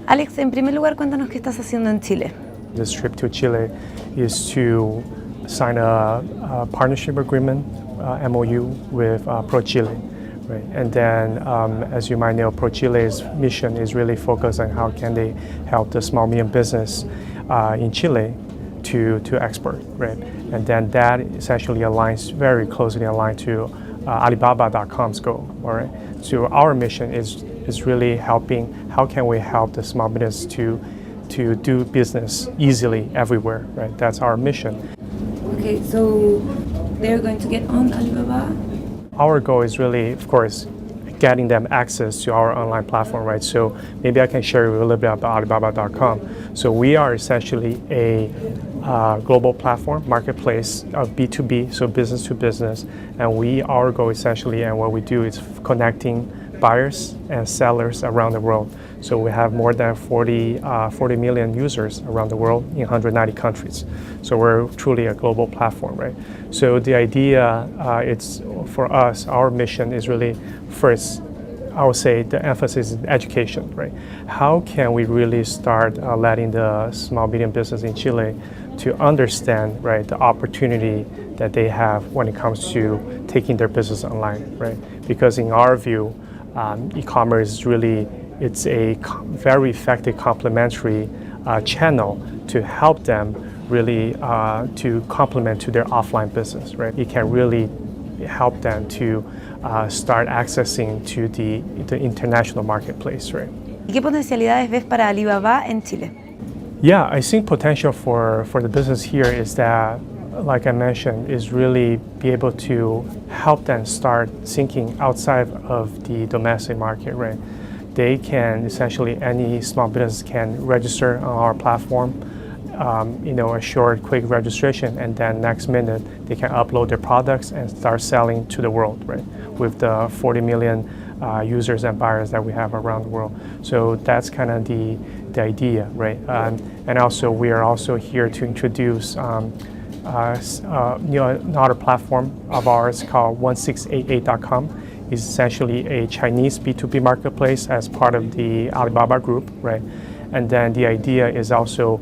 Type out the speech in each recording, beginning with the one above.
Alex, en primer lugar, cuéntanos qué estás haciendo en Chile. This trip to Chile is to sign a partnership agreement, MOU, with ProChile. Right? And then, as you might know, ProChile's mission is really focused on how can they help the small medium business in Chile to export, right? And then that essentially aligns very closely aligned to Alibaba.com's goal, all right? So our mission is really helping. How can we help the small business to do business easily everywhere, right? That's our mission. Okay, so they're going to get on Alibaba? Our goal is really, of course, getting them access to our online platform, right? So maybe I can share a little bit about Alibaba.com. So we are essentially a global platform, marketplace of B2B, so business to business. And our goal essentially, and what we do is connecting buyers and sellers around the world. So we have more than 40 million users around the world in 190 countries. So we're truly a global platform, right? So the idea, it's for us, our mission is really first, I would say the emphasis is education, right? How can we really start letting the small medium business in Chile to understand, right, the opportunity that they have when it comes to taking their business online, right? Because in our view, e-commerce is really, it's a very effective complementary channel to help them really to complement to their offline business, right? It can really help them to start accessing to the international marketplace, right? ¿Y qué potencialidades ves para Alibaba en Chile? Yeah, I think potential for the business here is that, like I mentioned, is really be able to help them start thinking outside of the domestic market, right? They can essentially, any small business can register on our platform, a short, quick registration, and then next minute they can upload their products and start selling to the world, right? With the 40 million users and buyers that we have around the world. So that's kind of the idea, right? And also we are also here to introduce another platform of ours called 1688.com. Is essentially a Chinese B2B marketplace as part of the Alibaba group, right? And then the idea is also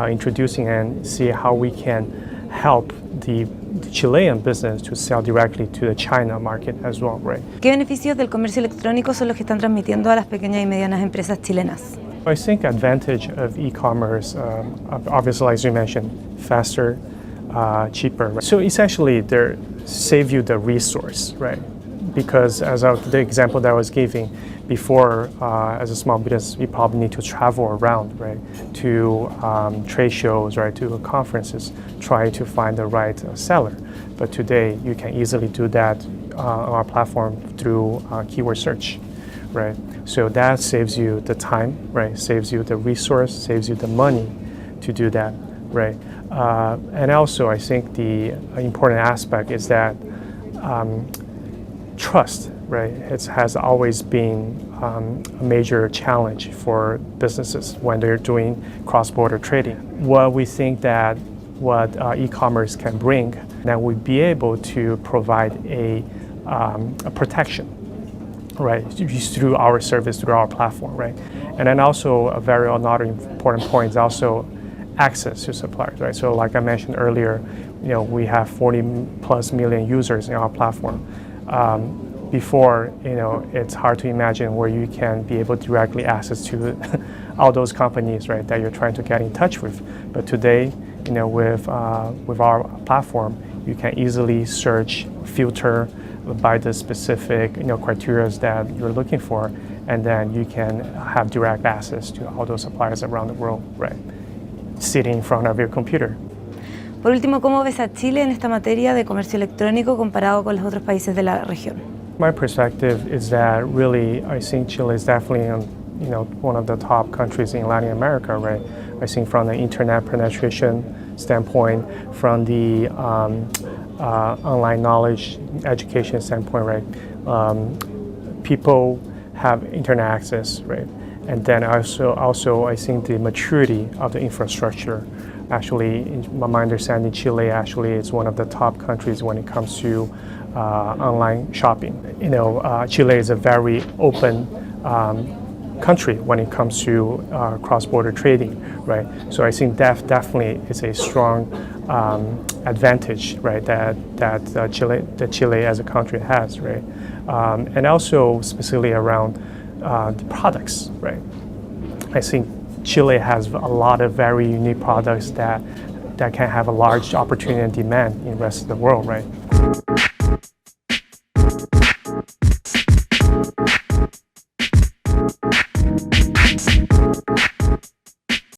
introducing and see how we can help the Chilean business to sell directly to the China market as well, right? ¿Qué beneficios del comercio electrónico son los que están transmitiendo a las pequeñas y medianas empresas chilenas? I think advantage of e-commerce, obviously, as you mentioned, faster, cheaper. Right? So essentially, they save you the resource, right? Because as of the example that I was giving before, as a small business, you probably need to travel around, right, to trade shows, right, to conferences, try to find the right seller. But today, you can easily do that on our platform through keyword search, right? So that saves you the time, right? Saves you the resource, saves you the money to do that, right? And also, I think the important aspect is that trust, right? It has always been a major challenge for businesses when they're doing cross-border trading. What we think that what e-commerce can bring, that we'd be able to provide a protection, right? Through our service, through our platform, right? And then also another important point is also access to suppliers, right? So like I mentioned earlier, we have 40 plus million users in our platform. Before, it's hard to imagine where you can be able to directly access to all those companies, right, that you're trying to get in touch with. But today, with our platform, you can easily search, filter by the specific, criteria that you're looking for, and then you can have direct access to all those suppliers around the world, right, sitting in front of your computer. Por último, ¿cómo ves a Chile en esta materia de comercio electrónico comparado con los otros países de la región? My perspective is that really, I think Chile is definitely, one of the top countries in Latin America, right? I think from the internet penetration standpoint, from the online knowledge education standpoint, right? People have internet access, right? And then also I think the maturity of the infrastructure Actually, in my understanding, Chile actually is one of the top countries when it comes to online shopping. Chile is a very open country when it comes to cross-border trading, right? So I think that definitely is a strong advantage, right? That Chile as a country has, right? And also specifically around the products, right? I think Chile has a lot of very unique products that can have a large opportunity and demand in the rest of the world, right?